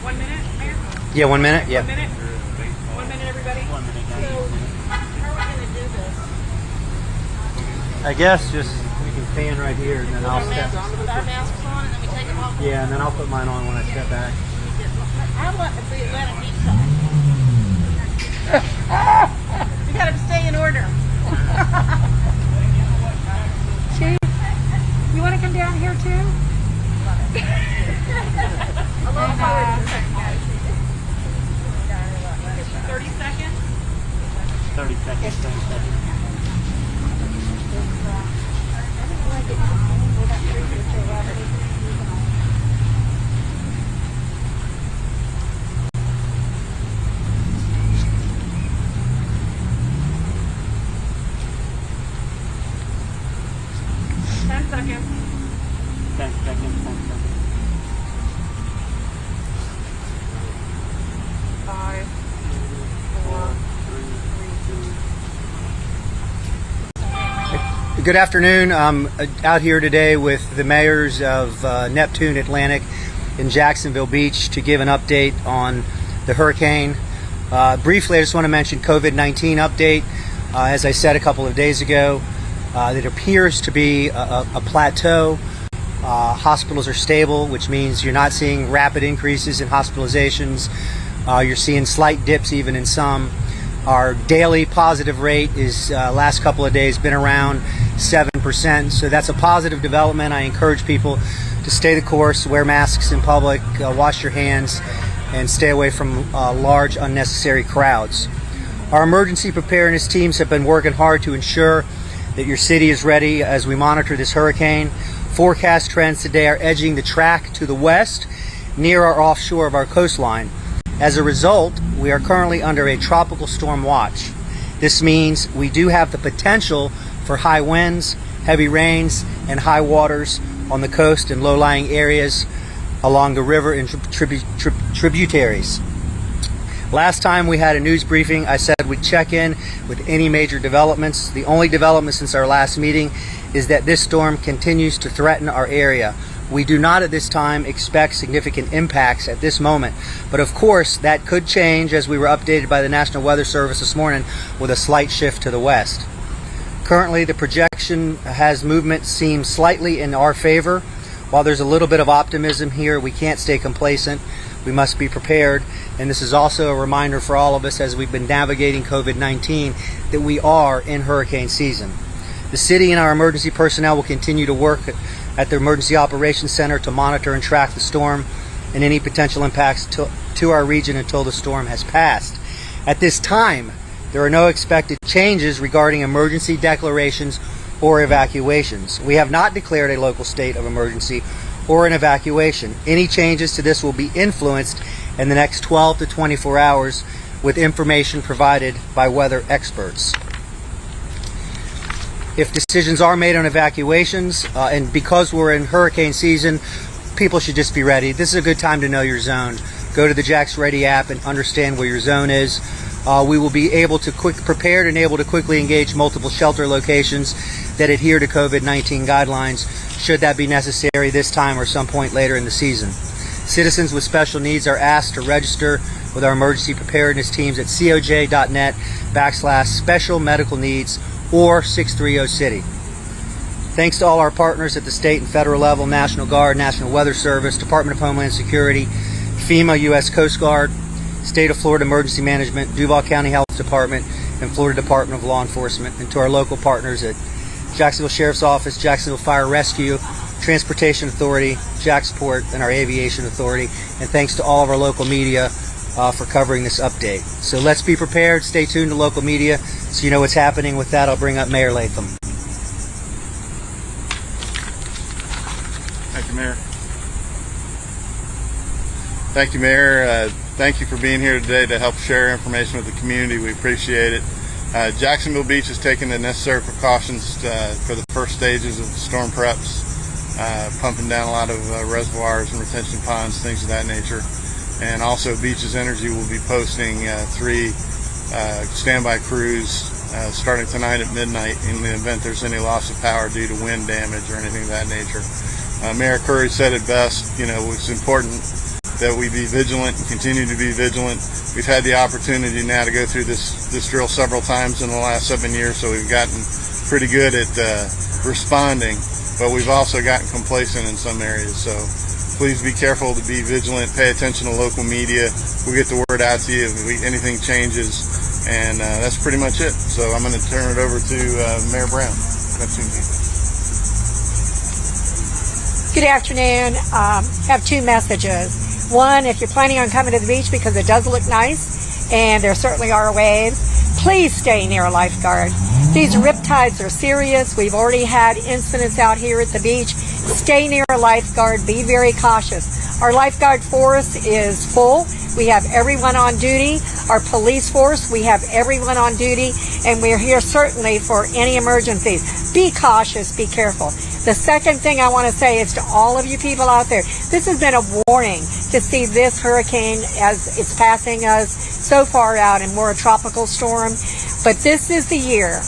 1 minute, Mayor? Yeah, 1 minute. Yeah. 1 minute? 1 minute, everybody? 1 minute. So, how are we going to do this? I guess just we can stand right here, and then I'll step. With our masks on, and then we take them off? Yeah, and then I'll put mine on when I step back. How about the Atlanta beach side? We got to stay in order. Chief, you want to come down here too? 30 seconds? 30 seconds. 30 seconds. Good afternoon. I'm out here today with the mayors of Neptune, Atlantic, and Jacksonville Beach to give an update on the hurricane. Briefly, I just want to mention COVID-19 update. As I said a couple of days ago, it appears to be a plateau. Hospitals are stable, which means you're not seeing rapid increases in hospitalizations. You're seeing slight dips even in some. Our daily positive rate is last couple of days been around 7%, so that's a positive development. I encourage people to stay the course, wear masks in public, wash your hands, and stay away from large unnecessary crowds. Our emergency preparedness teams have been working hard to ensure that your city is ready as we monitor this hurricane. Forecast trends today are edging the track to the west near our offshore of our coastline. As a result, we are currently under a tropical storm watch. This means we do have the potential for high winds, heavy rains, and high waters on the coast and low-lying areas along the river and tributaries. Last time we had a news briefing, I said we'd check in with any major developments. The only development since our last meeting is that this storm continues to threaten our area. We do not at this time expect significant impacts at this moment, but of course that could change as we were updated by the National Weather Service this morning with a slight shift to the west. Currently, the projection has movement seem slightly in our favor. While there's a little bit of optimism here, we can't stay complacent. We must be prepared, and this is also a reminder for all of us as we've been navigating COVID-19 that we are in hurricane season. The city and our emergency personnel will continue to work at the Emergency Operations Center to monitor and track the storm and any potential impacts to our region until the storm has passed. At this time, there are no expected changes regarding emergency declarations or evacuations. We have not declared a local state of emergency or an evacuation. Any changes to this will be influenced in the next 12 to 24 hours with information provided by weather experts. If decisions are made on evacuations, and because we're in hurricane season, people should just be ready. This is a good time to know your zone. Go to the Jax Ready app and understand where your zone is. We will be able to prepared and able to quickly engage multiple shelter locations that adhere to COVID-19 guidelines should that be necessary this time or some point later in the season. Citizens with special needs are asked to register with our emergency preparedness teams at coj.net/special medical needs or 630 City. Thanks to all our partners at the state and federal level, National Guard, National Weather Service, Department of Homeland Security, FEMA, U.S. Coast Guard, State of Florida Emergency Management, Duval County Health Department, and Florida Department of Law Enforcement, and to our local partners at Jacksonville Sheriff's Office, Jacksonville Fire Rescue, Transportation Authority, Jacksport, and our Aviation Authority. And thanks to all of our local media for covering this update. So let's be prepared. Stay tuned to local media so you know what's happening. With that, I'll bring up Mayor Latham. Thank you, Mayor. Thank you, Mayor. Thank you for being here today to help share information with the community. We appreciate it. Jacksonville Beach has taken the necessary precautions for the first stages of the storm preps, pumping down a lot of reservoirs and retention ponds, things of that nature. And also Beaches Energy will be posting 3 standby crews starting tonight at midnight in the event there's any loss of power due to wind damage or anything of that nature. Mayor Curry said it best, you know, it's important that we be vigilant and continue to be vigilant. We've had the opportunity now to go through this drill several times in the last 7 years, so we've gotten pretty good at responding, but we've also gotten complacent in some areas. So please be careful to be vigilant, pay attention to local media. We'll get the word out to you if anything changes, and that's pretty much it. So I'm going to turn it over to Mayor Brown. Good afternoon. Have two messages. One, if you're planning on coming to the beach because it does look nice, and there certainly are waves, please stay near a lifeguard. These riptides are serious. We've already had incidents out here at the beach. Stay near a lifeguard. Be very cautious. Our lifeguard force is full. We have everyone on duty. Our police force, we have everyone on duty, and we're here certainly for any emergencies. Be cautious. Be careful. The second thing I want to say is to all of you people out there, this has been a warning to see this hurricane as it's passing us so far out, and we're a tropical storm. But this is the year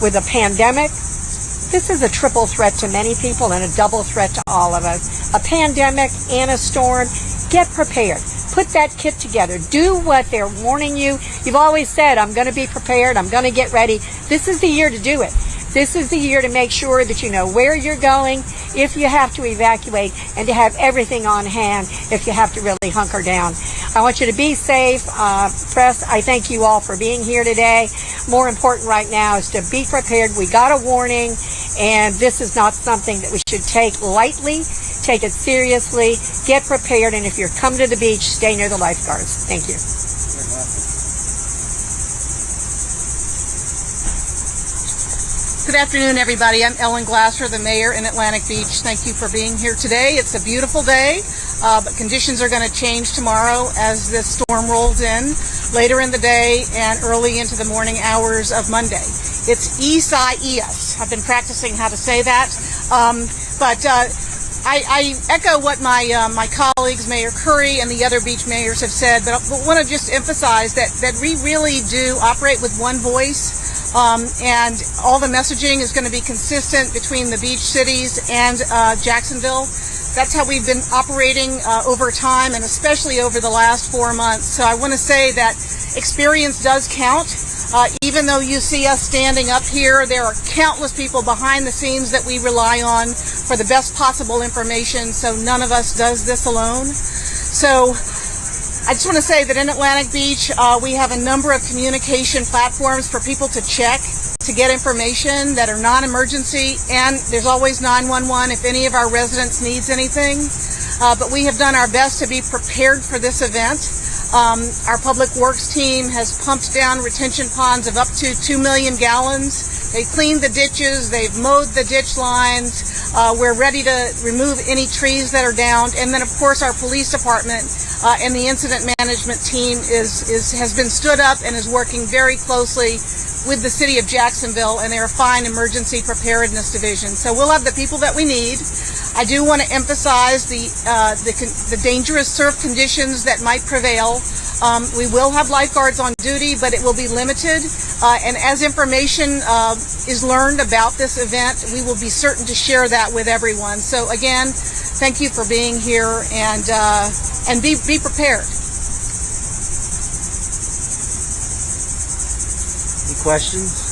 with a pandemic. This is a triple threat to many people and a double threat to all of us. A pandemic and a storm. Get prepared. Put that kit together. Do what they're warning you. You've always said, I'm going to be prepared. I'm going to get ready. This is the year to do it. This is the year to make sure that you know where you're going, if you have to evacuate, and to have everything on hand if you have to really hunker down. I want you to be safe. Press, I thank you all for being here today. More important right now is to be prepared. We got a warning, and this is not something that we should take lightly. Take it seriously. Get prepared, and if you're coming to the beach, stay near the lifeguards. Thank you. Good afternoon, everybody. I'm Ellen Glasser, the mayor in Atlantic Beach. Thank you for being here today. It's a beautiful day, but conditions are going to change tomorrow as this storm rolls in later in the day and early into the morning hours of Monday. It's Isaias. I've been practicing how to say that, but I echo what my colleagues, Mayor Curry and the other beach mayors have said, but I want to just emphasize that we really do operate with one voice. And all the messaging is going to be consistent between the beach cities and Jacksonville. That's how we've been operating over time, and especially over the last 4 months. So I want to say that experience does count. Even though you see us standing up here, there are countless people behind the scenes that we rely on for the best possible information, so none of us does this alone. So I just want to say that in Atlantic Beach, we have a number of communication platforms for people to check to get information that are non-emergency, and there's always 911 if any of our residents needs anything. But we have done our best to be prepared for this event. Our public works team has pumped down retention ponds of up to 2 million gallons. They've cleaned the ditches, they've mowed the ditch lines. We're ready to remove any trees that are downed. And then of course our police department and the incident management team has been stood up and is working very closely with the city of Jacksonville and their fine emergency preparedness division. So we'll have the people that we need. I do want to emphasize the dangerous surf conditions that might prevail. We will have lifeguards on duty, but it will be limited. And as information is learned about this event, we will be certain to share that with everyone. So again, thank you for being here, and be prepared. Any questions?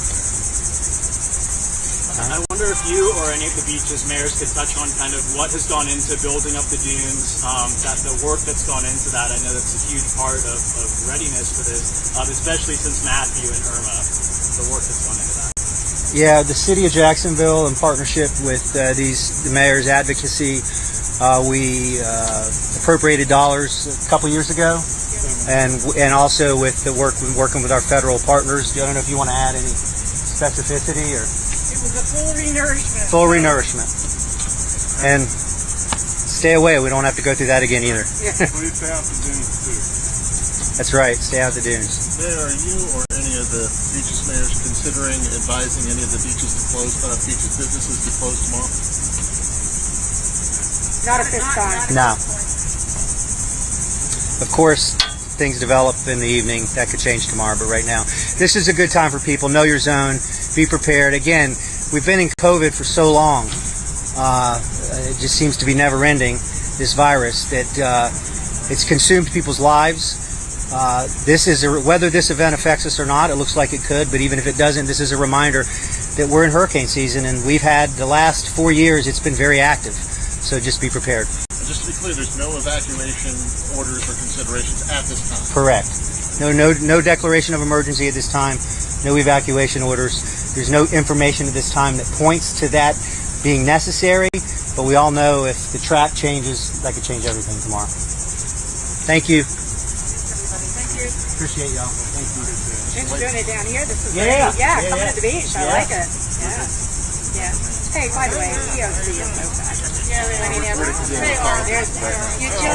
I wonder if you or any of the beaches mayors could touch on kind of what has gone into building up the dunes, that the work that's gone into that. I know that's a huge part of readiness for this, especially since Matthew and Irma, the work that's gone into that. Yeah, the city of Jacksonville, in partnership with the mayor's advocacy, we appropriated dollars a couple years ago, and also with the working with our federal partners. I don't know if you want to add any specificity or. It was a full renourishment. Full renourishment. And stay away. We don't have to go through that again either. Please stay out the dunes too. That's right. Stay out the dunes. Mayor, are you or any of the beaches mayors considering advising any of the beaches to close, beaches businesses to close tomorrow? Not at this time. No. Of course, things develop in the evening. That could change tomorrow, but right now, this is a good time for people. Know your zone. Be prepared. Again, we've been in COVID for so long. It just seems to be never ending, this virus, that It's consumed people's lives. Whether this event affects us or not, it looks like it could, but even if it doesn't, this is a reminder that we're in hurricane season, and we've had the last 4 years, it's been very active. So just be prepared. Just to be clear, there's no evacuation orders or considerations at this time. Correct. No declaration of emergency at this time. No evacuation orders. There's no information at this time that points to that being necessary, but we all know if the track changes, that could change everything tomorrow. Thank you. Appreciate y'all. Thank you. Thanks for doing it down here. This is Yeah. great. Yeah, coming to the beach. I like it. Yeah. Hey, by the way, EOC is so fabulous. I mean, they are. You